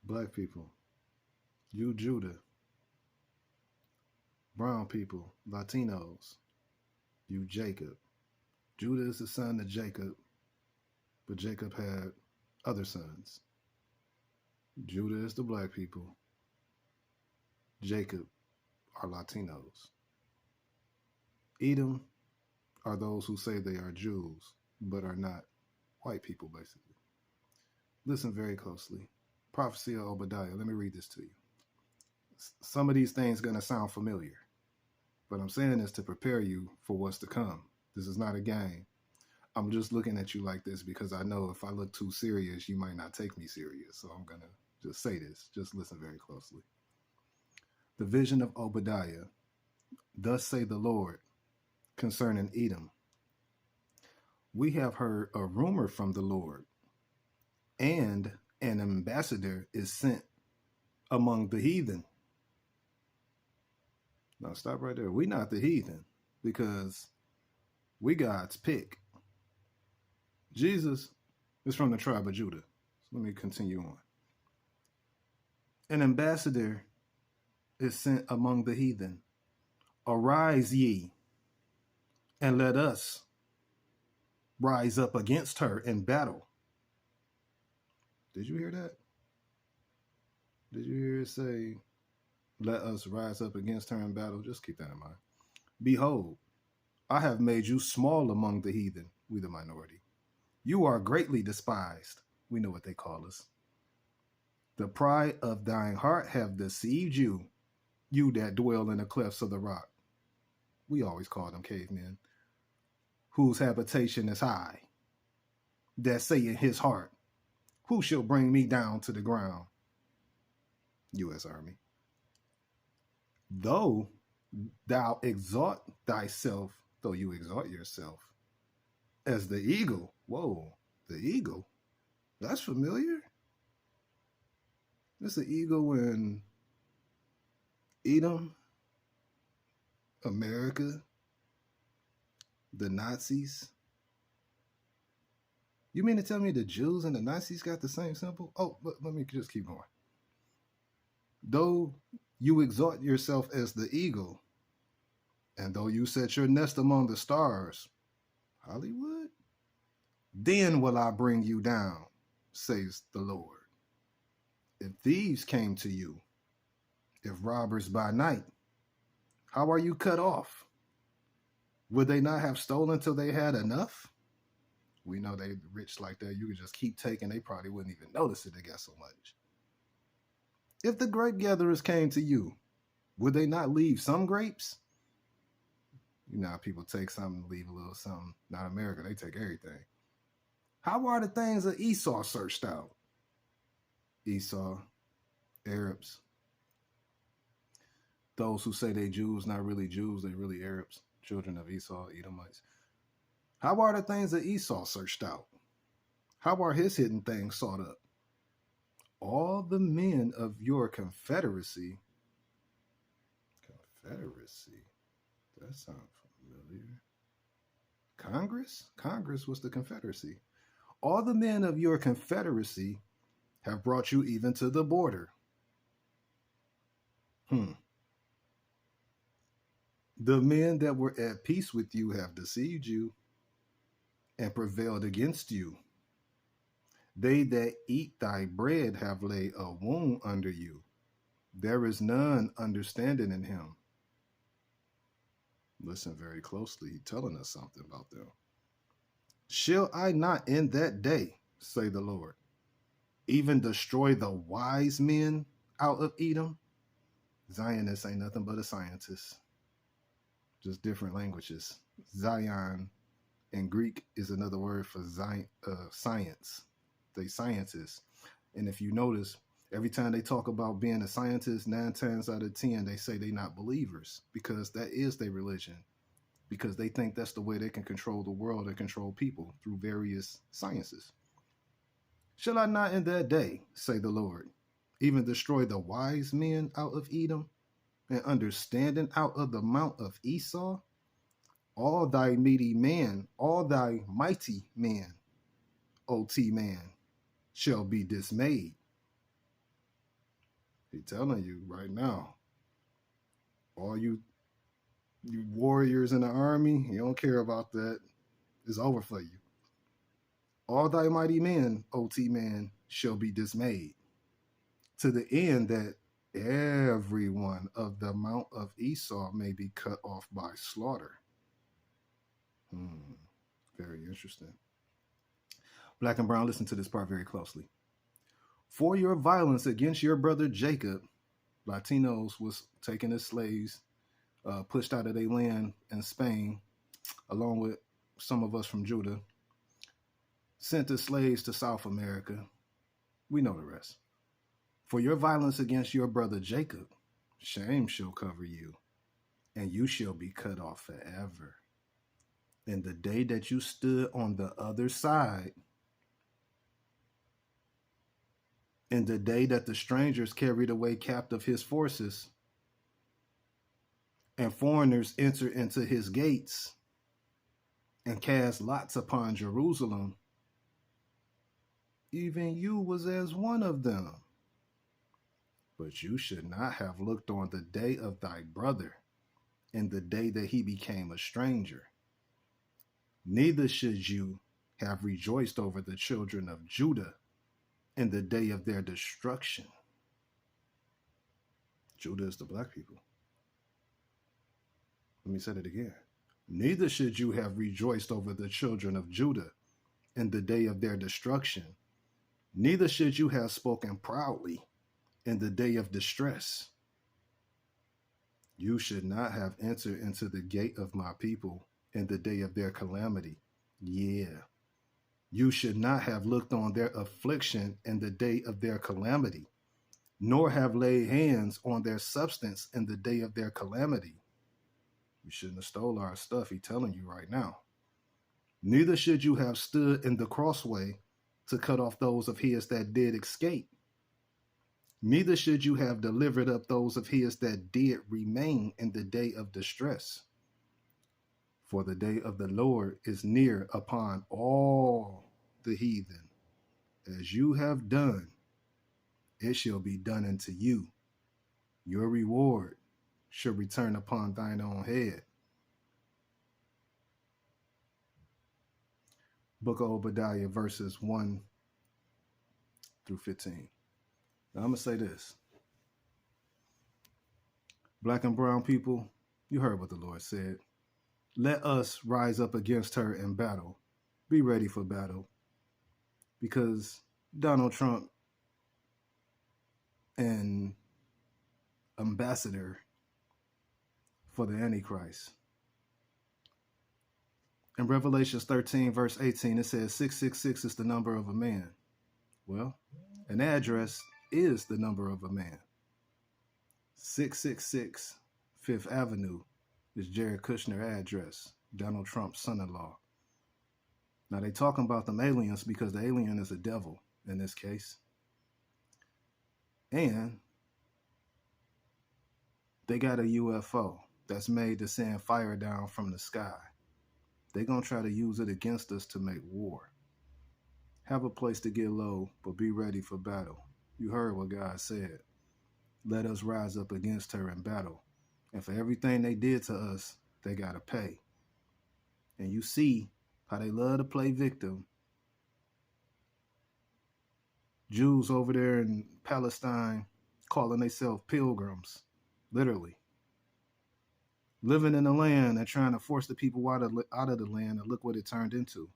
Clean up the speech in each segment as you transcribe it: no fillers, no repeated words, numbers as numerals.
Black people, you Judah. Brown people, Latinos, you Jacob. Judah is the son of Jacob, but Jacob had other sons. Judah is the black people. Jacob are Latinos. Edom are those who say they are Jews, but are not white people, basically. Listen very closely. Prophecy of Obadiah. Let me read this to you. Some of these things are going to sound familiar, but I'm saying this to prepare you for what's to come. This is not a game. I'm just looking at you like this because I know if I look too serious, you might not take me serious. So I'm going to just say this. Just listen very closely. The vision of Obadiah. Thus say the Lord concerning Edom. We have heard a rumor from the Lord, and an ambassador is sent among the heathen. Now stop right there. We're not the heathen because we God's pick. Jesus is from the tribe of Judah. So let me continue on. An ambassador is sent among the heathen. Arise ye, and let us rise up against her in battle. Did you hear that? Did you hear it say, let us rise up against her in battle? Just keep that in mind. Behold, I have made you small among the heathen, we the minority. You are greatly despised. We know what they call us. The pride of thine heart have deceived you, you that dwell in the clefts of the rock. We always call them cavemen. Whose habitation is high, that say in his heart, who shall bring me down to the ground? U.S. Army. Though thou exalt thyself, though you exalt yourself, as the eagle. Whoa, the eagle. That's familiar. It's the eagle in Edom, America, the Nazis. You mean to tell me the Jews and the Nazis got the same symbol? Oh, let me just keep going. Though you exalt yourself as the eagle, and though you set your nest among the stars, Hollywood, then will I bring you down, says the Lord. If thieves came to you, if robbers by night, how are you cut off? Would they not have stolen till they had enough? We know they rich like that. You could just keep taking. They probably wouldn't even notice it. They got so much. If the grape gatherers came to you, would they not leave some grapes? You know how people take something, leave a little something. Not America. They take everything. How are the things of Esau searched out? Esau, Arabs. Those who say they Jews, not really Jews, they really Arabs, children of Esau, Edomites. How are the things that Esau searched out? How are his hidden things sought up? All the men of your confederacy. Confederacy? That sounds familiar. Congress? Congress was the confederacy. All the men of your confederacy have brought you even to the border. The men that were at peace with you have deceived you and prevailed against you. They that eat thy bread have laid a wound under you. There is none understanding in him. Listen very closely. He's telling us something about them. Shall I not in that day, say the Lord, even destroy the wise men out of Edom? Zionists ain't nothing but a scientist. Just different languages. Zion in Greek is another word for science. They scientists. And if you notice, every time they talk about being a scientist, 9 times out of 10, they say they're not believers because that is their religion. Because they think that's the way they can control the world and control people through various sciences. Shall I not in that day, say the Lord, even destroy the wise men out of Edom and understanding out of the mount of Esau? All thy mighty man, all thy mighty man, OT man, shall be dismayed. He telling you right now, all you warriors in the army, he don't care about that. It's over for you. All thy mighty men, OT man, shall be dismayed, to the end that every one of the mount of Esau may be cut off by slaughter. Very interesting. Black and brown, listen to this part very closely. For your violence against your brother Jacob, Latinos was taking as slaves, pushed out of their land in Spain, along with some of us from Judah, sent as slaves to South America. We know the rest. For your violence against your brother Jacob, shame shall cover you, and you shall be cut off forever. And the day that you stood on the other side, in the day that the strangers carried away captive his forces, and foreigners entered into his gates, and cast lots upon Jerusalem, even you was as one of them. But you should not have looked on the day of thy brother, in the day that he became a stranger. Neither should you have rejoiced over the children of Judah in the day of their destruction. Judah is the black people. Let me say that again. Neither should you have rejoiced over the children of Judah in the day of their destruction. Neither should you have spoken proudly in the day of distress. You should not have entered into the gate of my people in the day of their calamity. Yeah. You should not have looked on their affliction in the day of their calamity, nor have laid hands on their substance in the day of their calamity. You shouldn't have stole our stuff, he's telling you right now. Neither should you have stood in the crossway to cut off those of his that did escape. Neither should you have delivered up those of his that did remain in the day of distress. For the day of the Lord is near upon all the heathen. As you have done, it shall be done unto you. Your reward shall return upon thine own head. Book of Obadiah, verses 1 through 15. Now I'm going to say this. Black and brown people, you heard what the Lord said. Let us rise up against her in battle. Be ready for battle. Because Donald Trump and ambassador for the Antichrist. In Revelations 13, verse 18, it says 666 is the number of a man. Well, an address is the number of a man. 666 Fifth Avenue is Jared Kushner's address, Donald Trump's son-in-law. Now, they talking about them aliens because the alien is a devil in this case. And they got a UFO that's made to send fire down from the sky. They're going to try to use it against us to make war. Have a place to get low, but be ready for battle. You heard what God said. Let us rise up against her in battle. And for everything they did to us, they got to pay. And you see how they love to play victim. Jews over there in Palestine calling themselves pilgrims, literally. Living in the land and trying to force the people out of the land, and look what it turned into.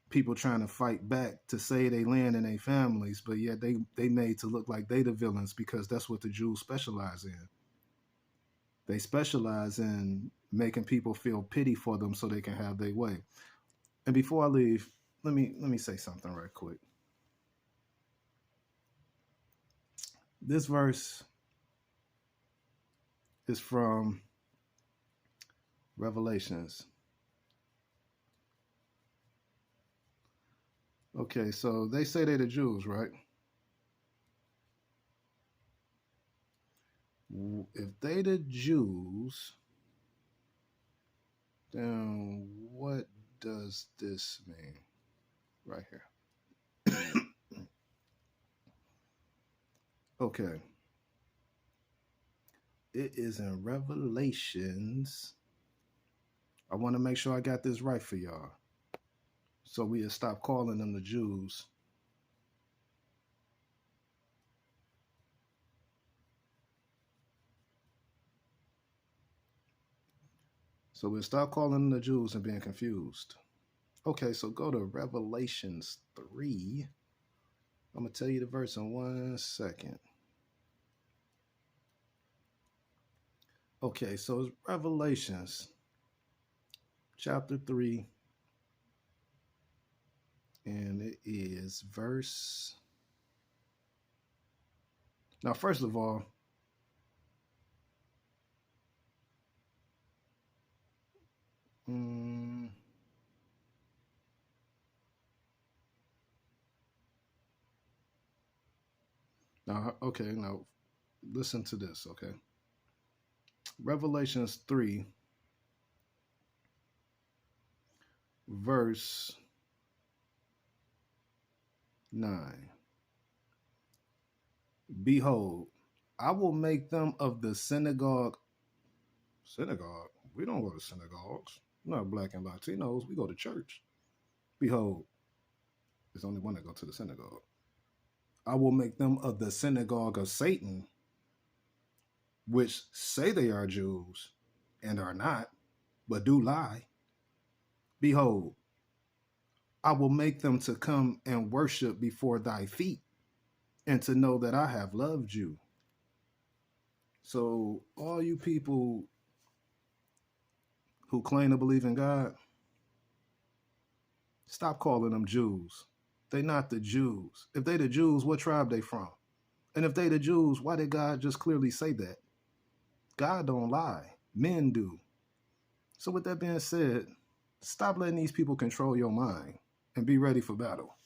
People trying to fight back to save their land and their families, but yet they made to look like they the villains because that's what the Jews specialize in. They specialize in making people feel pity for them so they can have their way. And before I leave, let me say something right quick. This verse is from Revelations. Okay, so they say they're the Jews, right? If they the Jews, then what does this mean? Right here. Okay. It is in Revelations. I want to make sure I got this right for y'all. So we'll stop calling them the Jews. So we'll stop calling them the Jews and being confused. Okay, so go to Revelations 3. I'm going to tell you the verse in 1 second. Okay, so it's Revelations chapter 3. And it is verse. Now, first of all, now, okay, now listen to this, okay? Revelations 3, verse 9. Behold, I will make them of the synagogue. Synagogue? We don't go to synagogues. We're not black and Latinos. We go to church. Behold, there's only one that go to the synagogue. I will make them of the synagogue of Satan, which say they are Jews and are not, but do lie. Behold, I will make them to come and worship before thy feet, and to know that I have loved you. So all you people who claim to believe in God, stop calling them Jews. They not the Jews. If they the Jews, what tribe they from? And if they the Jews, why did God just clearly say that? God don't lie. Men do. So with that being said, stop letting these people control your mind and be ready for battle.